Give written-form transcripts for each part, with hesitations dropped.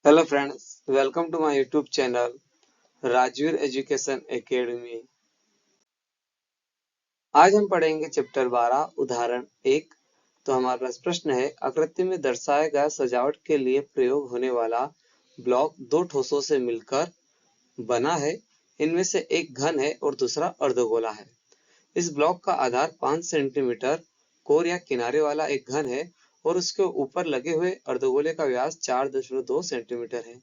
Hello friends, welcome to my YouTube channel Rajveer education academy. आज हम पढ़ेंगे चैप्टर 12 उदाहरण 1। तो हमारे पास प्रश्न है, आकृति में दर्शाया गया सजावट के लिए प्रयोग होने वाला ब्लॉक दो ठोसों से मिलकर बना है। इनमें से एक घन है और दूसरा अर्धगोला है। इस ब्लॉक का आधार 5 सेंटीमीटर कोर या किनारे वाला एक घन है और उसके ऊपर लगे हुए अर्धगोले का व्यास 4.2 सेंटीमीटर है।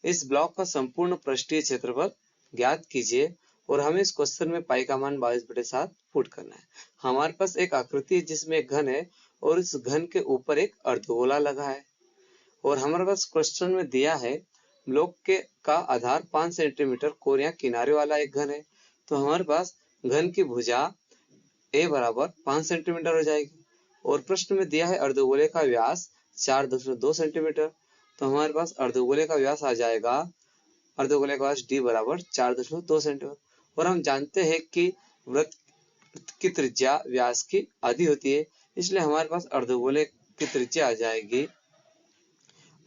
इस ब्लॉक का संपूर्ण पृष्ठीय क्षेत्रफल ज्ञात कीजिए और हमें इस क्वेश्चन में पाई का मान 22/7 पुट करना है। हमारे पास एक आकृति है जिसमें एक घन है और इस घन के ऊपर एक अर्धगोला लगा है और हमारे पास क्वेश्चन में दिया है ब्लॉक के का आधार 5 सेंटीमीटर कोर या किनारे वाला एक घन है। तो हमारे पास घन की भुजा a बराबर 5 सेंटीमीटर हो जाएगी और प्रश्न में दिया है अर्धगोले का व्यास 4.2 सेंटीमीटर। तो हमारे पास अर्धगोले का व्यास आ जाएगा, अर्धगोले का व्यास d बराबर 4.2 सेंटीमीटर और हम जानते हैं कि वृत्त की त्रिज्या व्यास की आधी होती है, इसलिए हमारे पास अर्धगोले की त्रिज्या आ जाएगी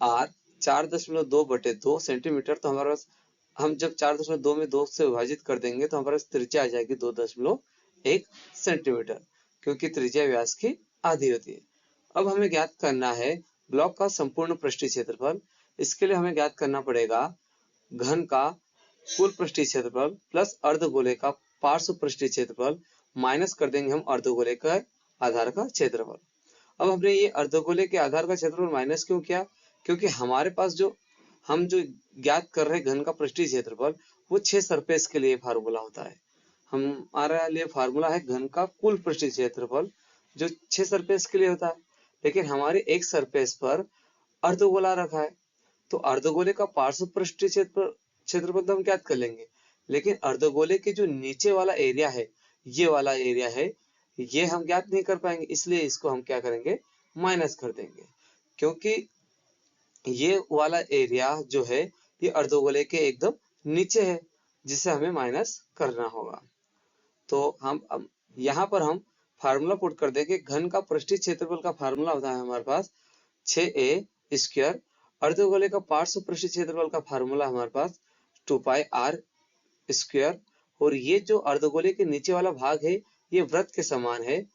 r 4.2/2 सेंटीमीटर। तो हमारे पास हम जब 4.2 में 2 से विभाजित कर देंगे तो हमारे पास त्रिज्या आ जाएगी 2.1 सेंटीमीटर, क्योंकि त्रिज्या व्यास की आधी होती है। अब हमें ज्ञात करना है ब्लॉक का संपूर्ण पृष्ठीय क्षेत्रफल। इसके लिए हमें ज्ञात करना पड़ेगा घन का कुल पृष्ठीय क्षेत्रफल प्लस अर्धगोले का पार्श्व पृष्ठीय क्षेत्रफल माइनस कर देंगे हम अर्धगोले का आधार का क्षेत्रफल। अब हमने ये अर्धगोले के आधार का क्षेत्रफल माइनस क्यों किया? क्योंकि हमारे पास हम जो ज्ञात कर रहे घन का पृष्ठीय क्षेत्रफल वो 6 सरफेस के लिए फार्मूला होता है। हमारे लिए फार्मूला है घन का कुल पृष्ठीय क्षेत्रफल जो 6 सरफेस के लिए होता है, लेकिन हमारे एक सरफेस पर अर्धगोला रखा है तो अर्धगोले का पार्श्व पृष्ठीय क्षेत्रफल तो हम ज्ञात कर लेंगे, लेकिन अर्धगोले के जो नीचे वाला एरिया है, ये वाला एरिया है, ये हम ज्ञात नहीं कर पाएंगे, इसलिए इसको हम क्या करेंगे, माइनस कर देंगे। क्योंकि ये वाला एरिया जो है ये अर्धगोले के एकदम नीचे है, जिसे हमें माइनस करना होगा। तो हम यहाँ पर हम फार्मूला पुट कर देंगे। घन का पृष्ठीय क्षेत्रफल का फार्मूला होता है हमारे पास 6a स्क्वायर। अर्धगोले का पार्श्व पृष्ठीय क्षेत्रफल का फार्मूला हमारे पास 2πr स्क्वायर। और ये जो अर्धगोले के नीचे वाला भाग है ये वृत्त के समान है,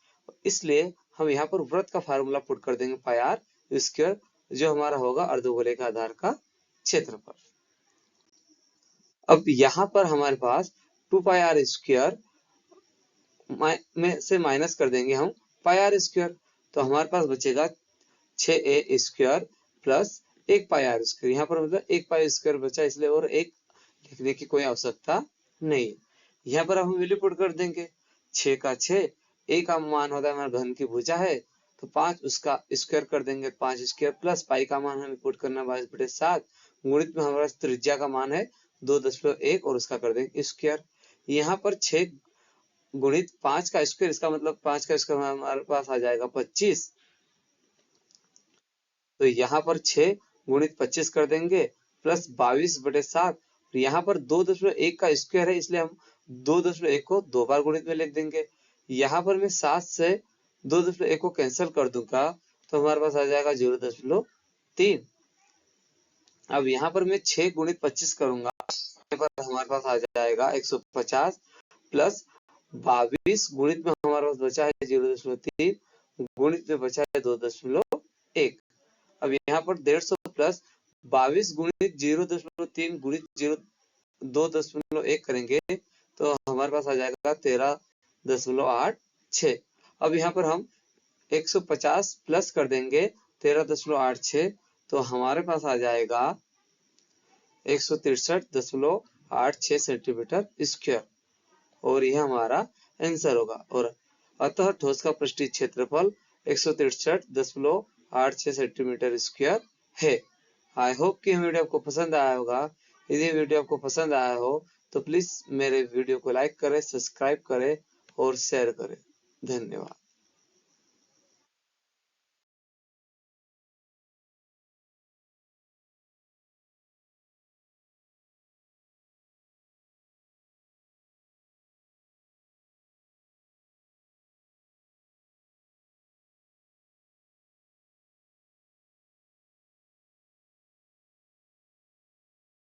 इसलिए हम यहाँ पर वृत्त का फार्मूला पुट कर देंगे πr स्क्वायर, जो हमारा होगा अर्धगोले का आधार का क्षेत्रफल। अब यहाँ पर हमारे पास 2πr स्क्वायर में से माइनस कर देंगे हम πr स्क्वायर, तो हमारे पास बचेगा 6a square plus 1 πr square. यहाँ पर मतलब 1 पाई स्क्वायर बचा, इसलिए और एक लिखने की कोई आवश्यकता नहीं। यहाँ पर हम वैल्यू पुट कर देंगे 6 का 6, a का मान होता है हमारा घन की भुजा है तो 5, उसका स्क्वायर कर देंगे 5 स्क्वायर प्लस पाई का मान हमें पुट करना 22/7 गुणित में हमारा त्रिज्या का मान है 2.1 और उसका कर देंगे स्क्वायर। यहाँ पर 6 गुणित 5 का स्क्वायर, इसका मतलब 5 का स्क्वायर हमारे पास आ जाएगा 25। तो यहाँ पर 6 गुणित 25 कर देंगे प्लस 22/7। यहाँ पर 2.1 का स्क्वायर है, इसलिए हम 2.1 को 2 बार गुणित में लिख देंगे। यहाँ पर मैं 7 से 2.1 को कैंसिल कर दूंगा तो हमारे पास आ जाएगा 0.3। अब यहाँ पर मैं 6 गुणित 25 करूंगा, यहाँ पर हमारे पास आ जाएगा 150 प्लस 22 गुणित में हमारे पास बचा है 0.3 गुणित में बचा है 2.1। अब यहाँ पर 150 प्लस 22 गुणित 0.3 गुणित 2.1 करेंगे तो हमारे पास आ जाएगा 13.86। अब यहाँ पर हम 150 प्लस कर देंगे 13.86 तो हमारे पास आ जाएगा 163.86 सेंटीमीटर स्क्वायर और यह हमारा आंसर होगा। और अतः ठोस का पृष्ठीय क्षेत्रफल 163.86 सेंटीमीटर स्क्वायर है। आई होप कि वीडियो आपको पसंद आया होगा। यदि वीडियो आपको पसंद आया हो तो प्लीज मेरे वीडियो को लाइक करें, सब्सक्राइब करें और शेयर करें। धन्यवाद।